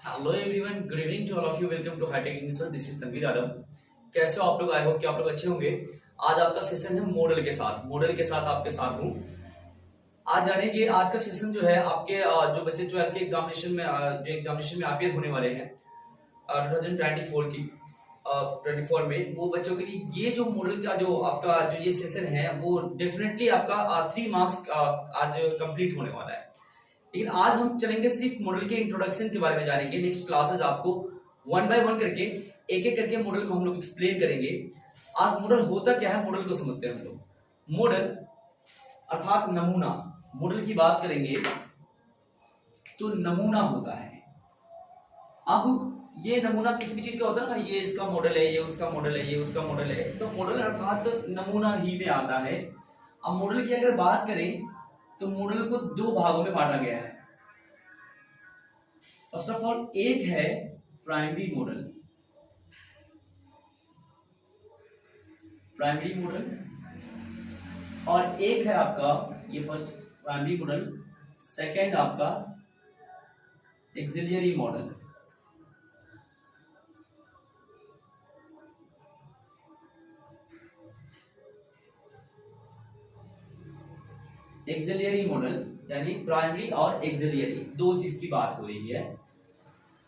Hello everyone, good evening to all of you. Welcome to hitech English world. This is Tanveer Alam. कैसे हो आप लोग? I hope कि आप लोग अच्छे होंगे। आज आपका सेशन है मॉडल के साथ। मॉडल के साथ आपके साथ हूँ। आज जानेंगे, आज का सेशन जो है आपके जो बच्चे 12th के एग्जामिनेशन में जो एग्जामिनेशन में अपियर होने वाले हैं 2024 की 24 में, वो बच्चों के लिए ये जो मॉडल का जो आपका जो ये सेशन है वो डेफिनेटली आपका 3 मार्क्स आज कंप्लीट होने वाला है। लेकिन आज हम चलेंगे सिर्फ मॉडल के इंट्रोडक्शन के बारे में जानेंगे। नेक्स्ट क्लासेस आपको वन बाय वन करके एक एक करके मॉडल को हम लोग एक्सप्लेन करेंगे। आज मॉडल होता क्या है, मॉडल को समझते हैं हम लोग। मॉडल अर्थात नमूना, मॉडल की बात करेंगे तो नमूना होता है। अब ये नमूना किसी भी चीज का होता है ना, ये इसका मॉडल है, ये उसका मॉडल है, ये उसका मॉडल है, तो मॉडल अर्थात नमूना ही में आता है। अब मॉडल की अगर बात करें तो मॉडल को दो भागों में बांटा गया है। फर्स्ट ऑफ ऑल एक है प्राइमरी मॉडल, प्राइमरी मॉडल, और एक है आपका ये फर्स्ट प्राइमरी मॉडल, सेकंड आपका एक्सिलियरी मॉडल। एक्सिलियरी मॉडल यानी प्राइमरी और एक्सिलियरी दो चीज की बात हो रही है।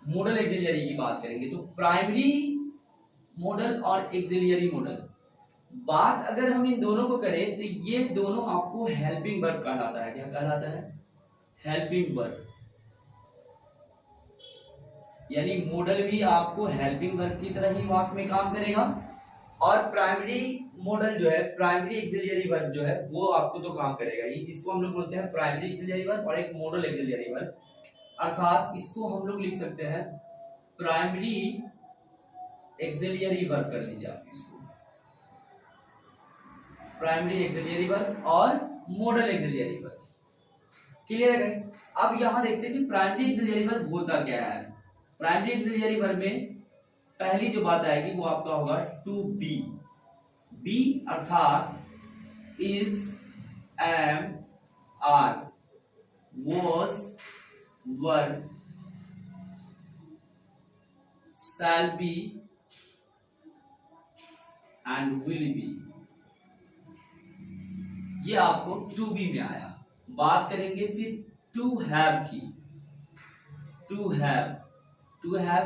मॉडल एक्सिलियरी की बात करेंगे तो प्राइमरी मॉडल और एक्सिलियरी मॉडल, बात अगर हम इन दोनों को करें तो ये दोनों आपको हेल्पिंग वर्ब कहलाता है। क्या कहलाता है? Helping verb. यानी मॉडल भी आपको हेल्पिंग वर्ब की तरह ही वाक्य में काम करेगा, और प्राइमरी मॉडल जो है, प्राइमरी एक्सिलियरी वर्ब जो है, वो आपको तो काम करेगा ही, जिसको हम लोग बोलते हैं प्राइमरी एक्सिलियरी वर्ब और एक मॉडल एक्सिलियरी वर्ब। अर्थात इसको हम लोग लिख सकते हैं प्राइमरी एक्सिलियरी वर्ब। कर लीजिए आप इसको, प्राइमरी एक्सिलियरी वर्ब और मॉडल एक्सिलियरी वर्ब। क्लियर है गाइस? अब यहां देखते हैं कि प्राइमरी एक्सिलियरी वर्ब होता क्या है। प्राइमरी एक्सिलियरी वर्ब में पहली जो बात आएगी वो आपका होगा टू बी। बी अर्थात is, am, are, was, were, shall be and will be। ये आपको टू बी में आया। बात करेंगे फिर टू हैव की। टू हैव, टू हैव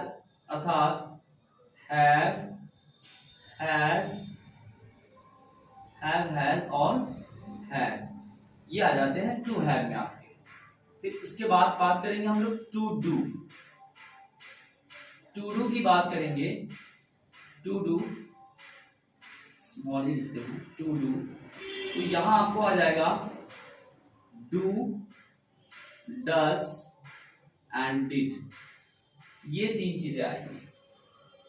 अर्थात हैव, हैज, हैव, हैज और हैड, ये आ जाते हैं टू हैव में आपके। फिर उसके बाद बात करेंगे हम लोग टू डू। टू डू की बात करेंगे, टू डू स्मॉल ही लिखते हैं, टू डू, तो यहां आपको आ जाएगा डू, डज एंड डिड। ये तीन चीजें आएंगी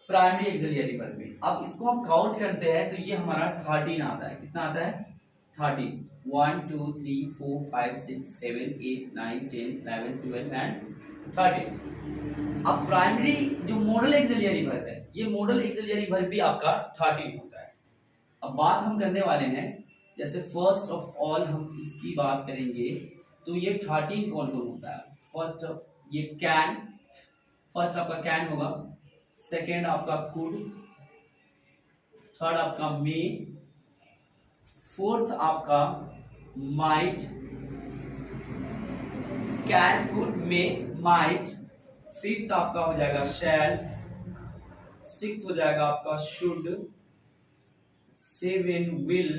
प्राइमरी एक्सिलियरी वर्ब में। अब इसको हम काउंट करते हैं तो ये हमारा 13 आता है। कितना आता है? 13। 1 2 3 4 5 6 7 8 9 10 11 12 एंड 13। अब प्राइमरी जो मॉडल एक्सिलियरी वर्ब है, ये मॉडल एक्सिलियरी वर्ब भी आपका 13 होता है। अब बात हम करने वाले हैं, जैसे फर्स्ट ऑफ ऑल हम इसकी बात करेंगे तो ये 13 कौन कौन होता है। फर्स्ट ये कैन, फर्स्ट आपका कैन होगा, सेकेंड आपका कुड, थर्ड आपका मे, फोर्थ आपका might, can, could, may, might, fifth आपका हो जाएगा शैल, सिक्स्थ हो जाएगा आपका शुड, सेवन विल,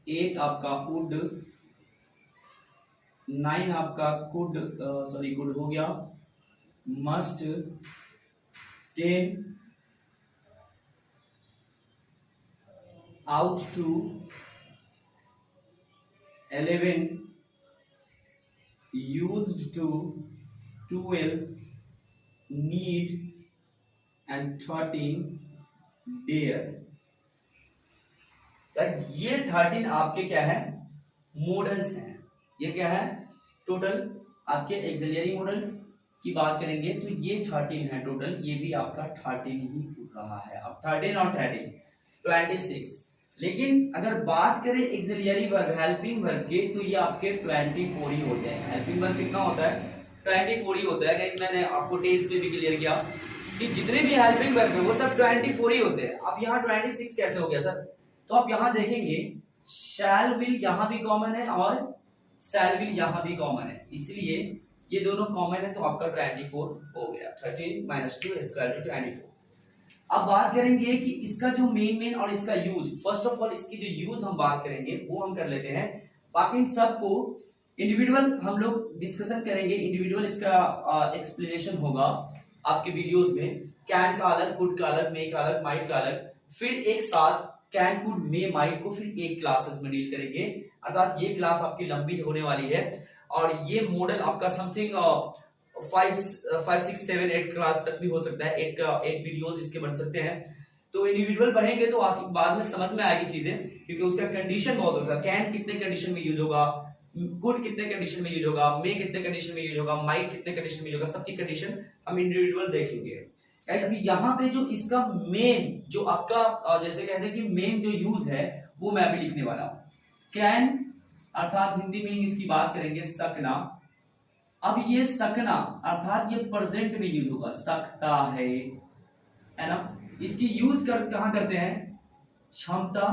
एट आपका वुड, नाइन आपका कुड, सॉरी गुड हो गया, must, 10 out to, 11 used to, 12 need and 13 dare। ये 13 आपके क्या है? मॉडल्स हैं। ये क्या है? टोटल आपके एक्सिलियरी मॉडल्स की बात करेंगे तो ये 13 है टोटल। ये भी आपका 13 ही उठ रहा है। अब 13 और 13 26। लेकिन अगर बात करें एक्सिलियरी वर्ब, हेल्पिंग वर्ब के, तो ये आपके 24 ही होते हैं। हेल्पिंग वर्ब कितना होता है? 24 ही होता है गाइस। मैंने आपको टेंस में भी क्लियर किया कि जितने भी हेल्पिंग वर्ब है वो सब 24 ही होते हैं। अब यहाँ 26 कैसे हो गया सर? तो आप यहाँ देखेंगे शैल विल यहाँ भी कॉमन है और शैल विल यहाँ भी कॉमन है, इसलिए ये दोनों कॉमन है तो आपका 24 हो गया। 13 - 2 = 24। अब बात करेंगे कि इसका जो मेन और इसका यूज, फर्स्ट ऑफ ऑल इसकी जो यूज हम बात करेंगे वो हम कर लेते हैं, बाकी इन सबको इंडिविजुअल हम लोग डिस्कशन करेंगे, इंडिविजुअल इसका एक्सप्लेनेशन होगा आपके वीडियोस में। कैन का अलग, कुड का अलग, मे का अलग, माइट का अलग, फिर एक साथ कैन, कुड, मे, माइट को फिर एक क्लासेस में डील करेंगे, अर्थात ये क्लास आपकी लंबी होने वाली है और ये मॉडल आपका समथिंग 5, 6, 7, 8 क्लास तक भी हो सकता है। 8 वीडियोस इसके बन सकते हैं। तो इंडिविजुअल पढ़ेंगे तो बाद में समझ में आएगी चीजें, क्योंकि उसका कंडीशन बहुत होगा। कैन कितने कंडीशन में यूज होगा, कुड कितने कंडीशन में यूज होगा, मे कितने कंडीशन में यूज होगा, माइट कितने कंडीशन में यूज होगा, सबकी कंडीशन हम इंडिविजुअल देखेंगे। अभी यहाँ पे जो इसका मेन जो आपका जैसे कहते हैं कि मेन जो यूज है वो मैं अभी लिखने वाला हूँ। कैन अर्थात हिंदी में इसकी बात करेंगे सकना। अब ये सकना अर्थात ये प्रेजेंट में यूज होगा, सकता है ना। इसकी यूज कहां करते हैं? क्षमता,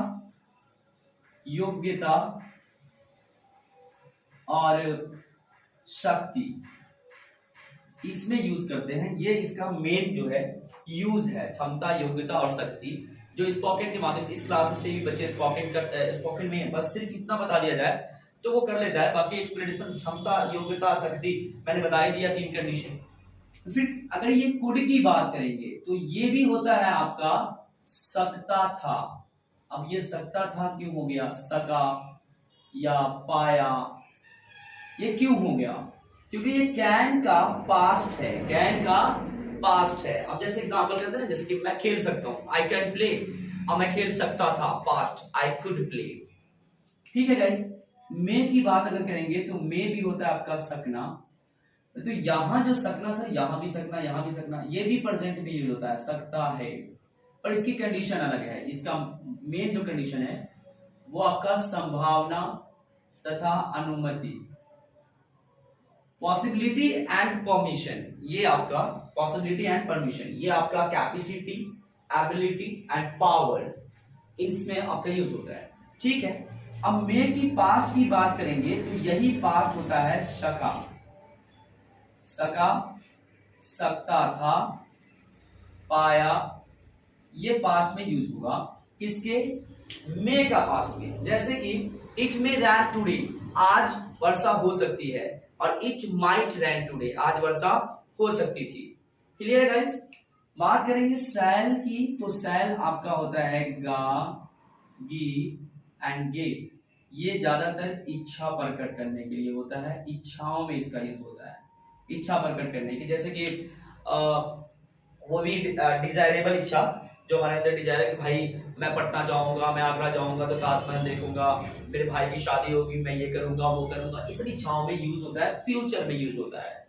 योग्यता और शक्ति, इसमें यूज करते हैं। ये इसका मेन जो है यूज है, क्षमता, योग्यता और शक्ति, जो स्पोकन के माध्यम से इस क्लास से भी बच्चे स्पोकन में बस सिर्फ इतना बता दिया जाए तो वो कर लेता है। बाकी एक्सप्लेनेशन क्षमता, योग्यता, शक्ति मैंने बता ही दिया 3 कंडीशन। फिर अगर ये कुड की बात करेंगे तो ये भी होता है आपका सकता था। अब ये सकता था क्यों हो गया? सका या पाया, ये क्यों हो गया? क्योंकि ये कैन का पास्ट है, कैन का पास्ट है। अब जैसे एग्जांपल करते हैं ना, जैसे कि मैं खेल सकता हूं, आई कैन प्ले। अब मैं खेल सकता था, पास्ट, आई कुड प्ले। ठीक है गाइस। मे की बात अगर करेंगे तो मे भी होता है आपका सकना। तो यहां जो सकना सर, यहां भी सकना, यहां भी सकना, ये भी प्रेजेंट में यूज होता है, सकता है, पर इसकी कंडीशन अलग है। इसका मेन जो कंडीशन है वो आपका संभावना तथा अनुमति, पॉसिबिलिटी एंड परमिशन। ये आपका पॉसिबिलिटी एंड परमिशन, ये आपका कैपेसिटी, एबिलिटी एंड पावर, इसमें आपका यूज होता है। ठीक है। अब मे की पास्ट की बात करेंगे तो यही पास्ट होता है सका। सका, सकता था, पाया, ये पास्ट में यूज होगा। किसके? मे का पास्ट में। जैसे कि इट मे रैन टुडे, आज वर्षा हो सकती है, और इट माइट रैन टुडे, आज वर्षा हो सकती थी। क्लियर है गाइस? बात करेंगे सैल की तो सैल आपका होता है गा, गी एंड गे। ये ज्यादातर इच्छा प्रकट करने के लिए होता है, इच्छाओं में इसका यूज होता है, इच्छा प्रकट करने की। जैसे कि वो भी डिजायरेबल इच्छा, जो हमारे अंदर डिजायर है कि भाई मैं पटना जाऊंगा, मैं आगरा जाऊंगा तो ताजमहल देखूंगा, मेरे भाई की शादी होगी, मैं ये करूंगा, वो करूंगा, इस सभी इच्छाओं में यूज होता है, फ्यूचर में यूज होता है।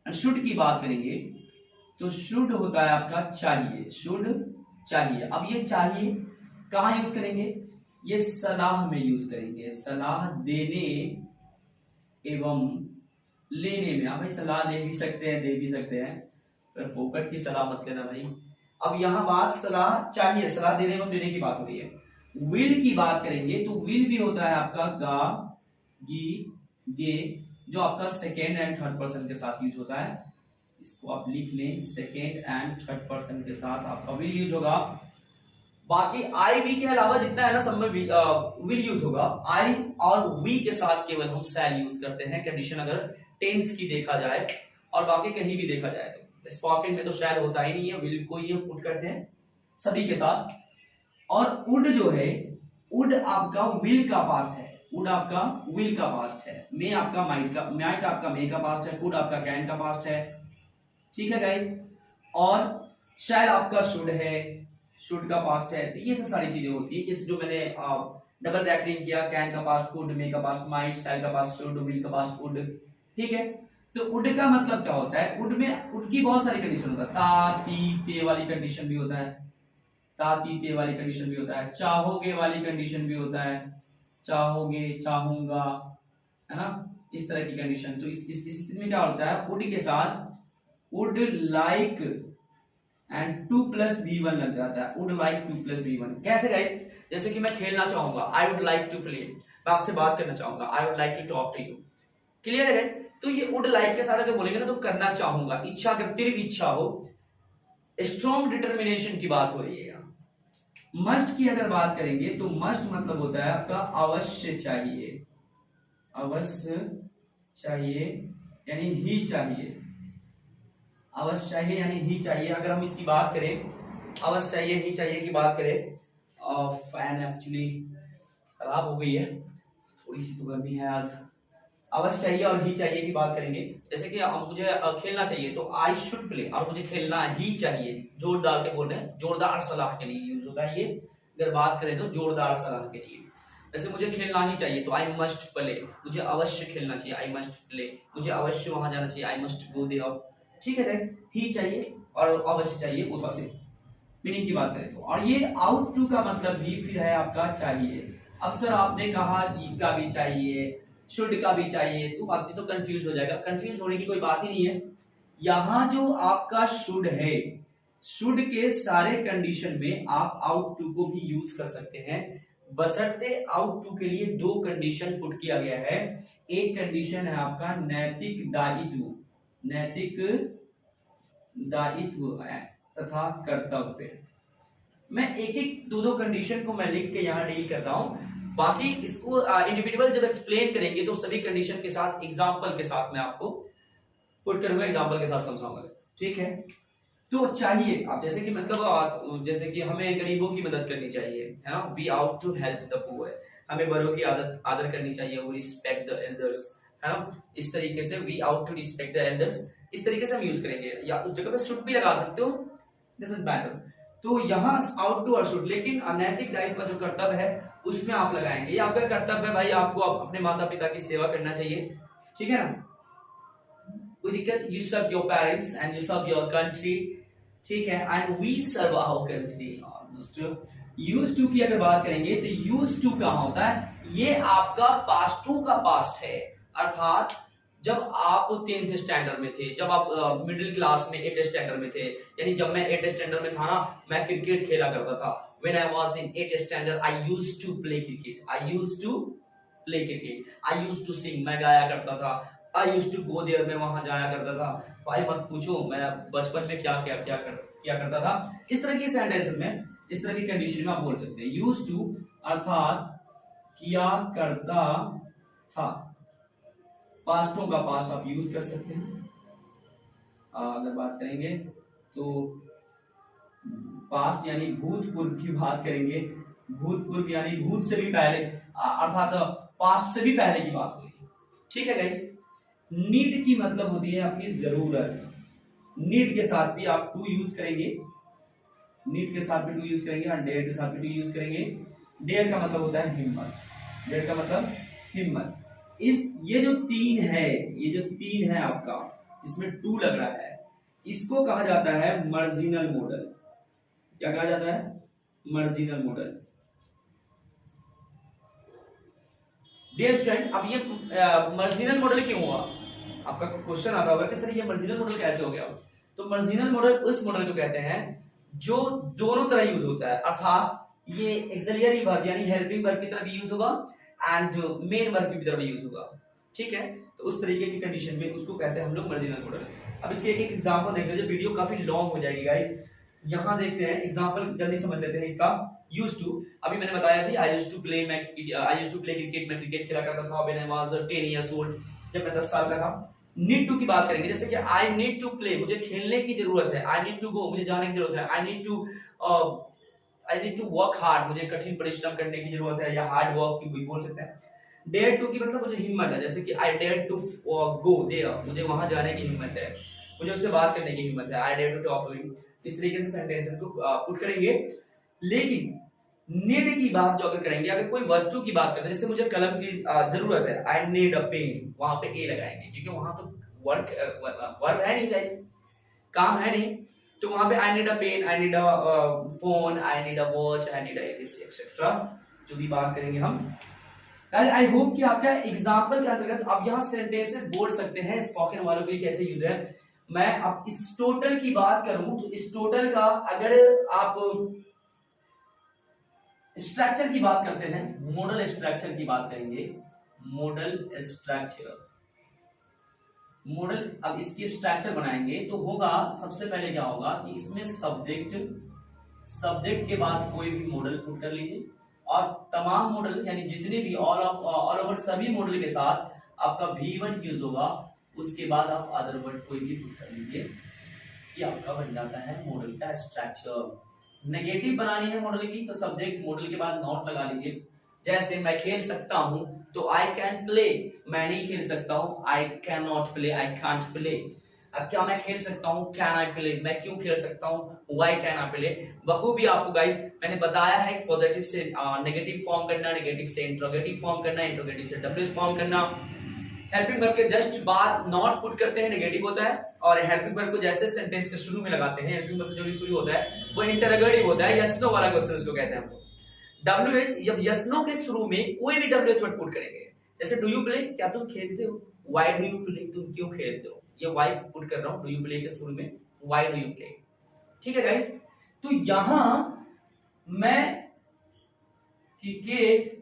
शुड की बात करेंगे तो शुड होता है आपका चाहिए, शुड चाहिए। अब ये चाहिए कहां यूज करेंगे? ये सलाह में यूज करेंगे, सलाह देने एवं लेने में। आप भाई सलाह ले भी सकते हैं, दे भी सकते हैं, पर फोकट की सलाह मत लेना भाई। अब यहां बात सलाह चाहिए, सलाह देने एवं देने की बात हो रही है। विल की बात करेंगे तो विल भी होता है आपका गा, गी, गे, जो आपका सेकेंड एंड थर्ड पर्सन के साथ यूज होता है। इसको आप लिख लें, सेकेंड एंड थर्ड पर्सन के साथ आपका विल यूज होगा। बाकी आई वी के अलावा जितना है ना सब में विल यूज होगा। आई और वी के साथ केवल हम शैल यूज करते हैं, कंडीशन अगर टेंस की देखा जाए, और बाकी कहीं भी देखा जाए तो स्पोकन में तो शैल होता ही नहीं है, विल को ही पुट करते हैं सभी के साथ। और वुड जो है, वुड आपका विल का पास्ट है, वुड आपका विल का पास्ट है, मे आपका माइट आपका मे का पास्ट है, कुड आपका कैन का पास्ट है। ठीक है गाइज। और शैल आपका शुड है, शुड का पास्ट है। तो ये सब सारी चीजें होती है। इस जो मैंने डबल ब्रैकेटिंग किया, कैन का पास्ट कुड, मे का पास्ट माइट, शैल का पास्ट शुड, विल का पास्ट वुड। ठीक है। तो वुड का मतलब क्या होता है? वुड में वुड की बहुत सारी कंडीशन होता है। ता, ती, ते वाली कंडीशन भी होता है, ता, ती, ते वाली कंडीशन भी होता है। चाहोगे वाली कंडीशन भी होता है, चाहोगे, चाहूंगा, है ना, इस तरह की कंडीशन। तो इस स्थिति में क्या होता है, वुड के साथ वुड लाइक एंड 2+V1 लग जाता है, वुड लाइक 2+V1। कैसे गाइस, जैसे कि मैं खेलना चाहूंगा, I would like to play, मैं आपसे बात करना चाहूंगा, I would like to talk to you. Clear है गाइस? तो ये वुड लाइक के साथ अगर बोलेंगे ना तो करना चाहूंगा, इच्छा, अगर तीव्र इच्छा हो, स्ट्रॉन्ग डिटर्मिनेशन की बात हो रही है यहाँ। मस्ट की अगर बात करेंगे तो मस्ट मतलब होता है आपका अवश्य चाहिए, अवश्य चाहिए यानी ही चाहिए, अवश्य चाहिए यानी ही चाहिए। अगर हम इसकी बात करें, अवश्य चाहिए ही चाहिए की बात करें, फैन एक्चुअली खराब हो गई है, थोड़ी सी तो गर्मी है आज। अवश्य चाहिए और ही चाहिए की बात करेंगे, जैसे कि मुझे खेलना चाहिए तो आई शुड प्ले, और मुझे खेलना ही चाहिए, जोरदार के बोल रहे हैं, जोरदार सलाह के लिए यूज होता है ये। अगर बात करें तो जोरदार सलाह के लिए, जैसे मुझे खेलना ही चाहिए तो आई मस्ट प्ले, मुझे अवश्य खेलना चाहिए, आई मस्ट प्ले, मुझे अवश्य वहां जाना चाहिए, आई मस्ट गो देयर। ठीक है गाइस, ही चाहिए और अवश्य चाहिए, वो से मीनिंग की बात करें तो। और ये आउट टू का मतलब भी फिर है आपका चाहिए। अब सर आपने कहा इसका भी चाहिए, शुड का भी चाहिए, तो आदमी तो कंफ्यूज हो जाएगा। कंफ्यूज होने की कोई बात ही नहीं है। यहां जो आपका शुड है, शुड के सारे कंडीशन में आप आउट टू को भी यूज कर सकते हैं, बशर्ते आउट टू के लिए दो कंडीशन पुट किया गया है। एक कंडीशन है आपका नैतिक दायित्व, नैतिक दायित्व तथा कर्तव्य। मैं एक एक दो कंडीशन को मैं लिख के यहाँ डील कर रहा हूं, बाकी इसको इंडिविजुअल जब एक्सप्लेन करेंगे तो सभी कंडीशन के साथ एग्जांपल के साथ मैं आपको पुट करूंगा, एग्जांपल के साथ समझाऊंगा। ठीक है, तो चाहिए आप, जैसे कि मतलब जैसे कि हमें गरीबों की मदद करनी चाहिए, है ना, we ought to help the poor, हमें बड़ों की आदर करनी चाहिए, वो रिस्पेक्ट द एल्डर्स, है ना, इस तरीके से we ought to respect the elders, इस तरीके से हम यूज करेंगे। या उस जगह पे शुड भी लगा सकते हो, डजंट मैटर। तो यहाँ आउट टू और शुड, लेकिन अनैतिक दायित्व जो कर्तव्य है उसमें आप लगाएंगे, ये आपका कर्तव्य है भाई, आपको अपने माता पिता की सेवा करना चाहिए। ठीक है ना, कोई दिक्कत, you serve your parents and you serve your country. ठीक है, and we serve our country. Use to की अगर बात करेंगे तो यूज टू कहां होता है, ये आपका पास्ट टू का पास्ट है, अर्थात जब आप 10th स्टैंडर्ड में थे, जब आप मिडिल क्लास में 8th स्टैंडर्ड में थे, यानी जब मैं 8th स्टैंडर्ड में था ना, मैं क्रिकेट खेला करता था। When I was in 8th standard, I used to play cricket. I used to play cricket. I used to sing. मैं गाया करता था। I used to go there. मैं वहां जाया करता था। भाई मत पूछो मैं बचपन में क्या करता था। इस तरह की सेंटेंस में, इस तरह की कंडीशन में आप बोल सकते हैं यूज टू, अर्थात किया करता था, पास्टों का पास्ट आप यूज कर सकते हैं। अगर बात करेंगे तो पास्ट यानी भूतपूर्व की बात करेंगे, भूतपूर्व यानी भूत से भी पहले, अर्थात पास्ट से भी पहले की बात होगी। ठीक है गाइस, नीड की मतलब होती है आपकी जरूरत, नीड के साथ भी आप टू यूज करेंगे, नीड के साथ भी टू यूज करेंगे और डेयर के साथ भी टू यूज करेंगे। डेयर का मतलब होता है हिम्मत, डेयर का मतलब हिम्मत। ये जो तीन है, ये जो तीन है आपका जिसमें टू लग रहा है, इसको कहा जाता है मार्जिनल मॉडल। क्या कहा जाता है, मार्जिनल मॉडल। डियर स्टूडेंट, अब ये मार्जिनल मॉडल क्यों हुआ, आपका क्वेश्चन आता होगा कि सर ये मार्जिनल मॉडल कैसे हो गया। तो मार्जिनल मॉडल उस मॉडल को कहते हैं जो दोनों तरह यूज होता है, अर्थात ये एक्सिलरी वर्ब यानी हेल्पिंग वर्ब की तरह भी यूज होगा एंड जो मेन वर्ब की तरह भी यूज होगा। ठीक है, तो उस तरीके की कंडीशन में उसको कहते हैं हम लोग मार्जिनल मॉडल। अब इसके एक एग्जांपल देख लीजिए, वीडियो काफी लॉन्ग हो जाएगी गाइस। यहां देखते हैं एग्जांपल, जल्दी समझ लेते हैं इसका। यूज्ड टू, अभी मैंने बताया थी I used to play cricket, मैं क्रिकेट खेला करता था when I was 10 years old, जब मैं 10 साल का था। नीड टू की बात करेंगे, जैसे कि आई नीड टू प्ले, मुझे खेलने की जरूरत है, आई नीड टू गो, मुझे जाने की जरूरत है, I need to work hard, मुझे कठिन परिश्रम करने की जरूरत है, या हार्ड वर्क की भी बोल सकते हैं। डेयर टू की मतलब मुझे हिम्मत है, जैसे कि I dare to go there, मुझे वहां जाने की हिम्मत है, मुझे उससे बात करने की हिम्मत है, I dare to talk to him. इस तरीके से सेंटेंसेस को पुट करेंगे। लेकिन नीड की बात जो अगर करेंगे, अगर कोई वस्तु की बात करते हैं, जैसे मुझे कलम की जरूरत है, आई नीड अ पेन, वहां पे ए लगाएंगे क्योंकि वहां तो वर्क है नहीं गाइस, काम है नहीं, तो वहां पे I need a pen, I need a phone, I need a watch, I need a etcetera जो भी बात करेंगे हम आई होप कि आपका एग्जाम्पल के अंतर्गत आप यहाँ सेंटेंसेस बोल सकते हैं स्पोकन वालों के लिए कैसे यूज है। मैं अब इस टोटल की बात करूं तो इस टोटल का अगर आप स्ट्रक्चर की बात करते हैं, मॉडल स्ट्रक्चर की बात करेंगे, मॉडल स्ट्रक्चर, मॉडल अब इसकी स्ट्रक्चर बनाएंगे तो होगा सबसे पहले क्या होगा कि इसमें सब्जेक्ट, सब्जेक्ट के बाद कोई भी मॉडल पुट कर लीजिए और तमाम मॉडल यानी जितने भी ऑल ओवर सभी मॉडल के साथ आपका V1 यूज होगा, उसके बाद आप अदर वर्ड कोई भी पुट कर लीजिए, ये आपका बन जाता है मॉडल का स्ट्रक्चर। नेगेटिव बनानी है मॉडल की तो सब्जेक्ट मॉडल के बाद नॉट लगा लीजिए। जैसे मैं खेल सकता हूं तो आई कैन प्ले, मैं नहीं खेल सकता हूं, I can not play, I can't play. अब क्या मैं खेल सकता हूं, कैन आई प्ले, मैं क्यों खेल सकता हूं, व्हाई कैन आई प्ले। बखूबी आपको गाइस मैंने बताया है पॉजिटिव से नेगेटिव फॉर्म करना, नेगेटिव से इंट्रोगेटिव फॉर्म करना, इंट्रोगेटिव से डब्ल्यूएस फॉर्म करना। हेल्पिंग वर्ब के जस्ट बाद नॉट पुट करते हैं नेगेटिव होता है, और हेल्पिंग वर्ब को जैसे सेंटेंस के शुरू में लगाते हैं, हेल्पिंग वर्ब से जो भी शुरू होता है वो इंटरोगेटिव होता है, यस नो वाला क्वेश्चन उसको कहते हैं हम लोग। WH जब यस नो के शुरू में कोई भी WH वर्ड पुट करेंगे, जैसे डू यू प्ले, क्या तुम खेलते हो, व्हाई डू यू प्ले, तुम क्यों खेलते हो, ये व्हाई पुट कर रहा हूं डू यू प्ले के शुरू में, व्हाई डू यू प्ले। ठीक है गाइस, तो यहां मैं क्रिकेट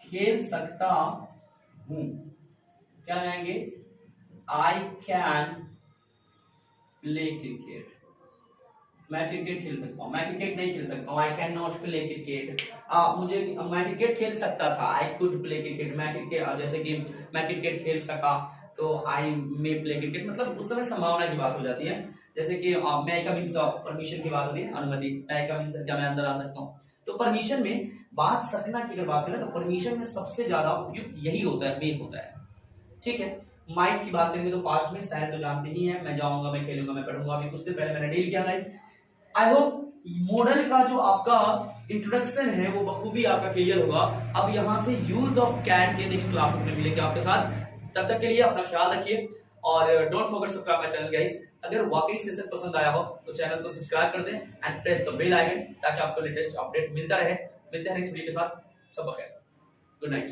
खेल सकता हूं, क्या लगाएंगे, आई कैन प्ले क्रिकेट, मैं क्रिकेट खेल सकता हूं, मैं क्रिकेट नहीं खेल सकता हूं, I can not play cricket. मुझे मैं क्रिकेट खेल सकता था, आई कुड प्ले क्रिकेट, मैं क्रिकेट जैसे कि मैं क्रिकेट खेल सका तो आई मे प्ले क्रिकेट, मतलब उस समय संभावना की बात हो जाती है। जैसे कि मैं का मीन्स परमिशन की बात होती है, अनुमति, मैं का मीन्स क्या मैं अंदर आ सकता हूँ। तो परमिशन में बात सकना की अगर बात करें तो परमिशन में सबसे ज्यादा उपयुक्त यही होता है, मे होता है। ठीक है, माइट की बात करेंगे तो पास्ट में शायद तो जानते ही हैं, मैं जाऊंगा, मैं खेलूंगा, मैं पढ़ूंगा, अभी कुछ दिन पहले मैंने डील किया गाइस। आई होप मॉडल का जो आपका इंट्रोडक्शन है वो बखूबी आपका क्लियर होगा। अब यहां से यूज ऑफ कैन के नेक्स्ट क्लासेस में मिलेंगे आपके साथ, तब तक के लिए अपना ख्याल रखिए और don't forget subscribe my channel guys. अगर वाकई सेशन पसंद आया हो तो चैनल को सब्सक्राइब कर दें and press the bell icon ताकि आपको लेटेस्ट अपडेट मिलता रहे। मिलते हैं नेक्स्ट वीडियो के साथ, सब बखैर, गुड नाइट।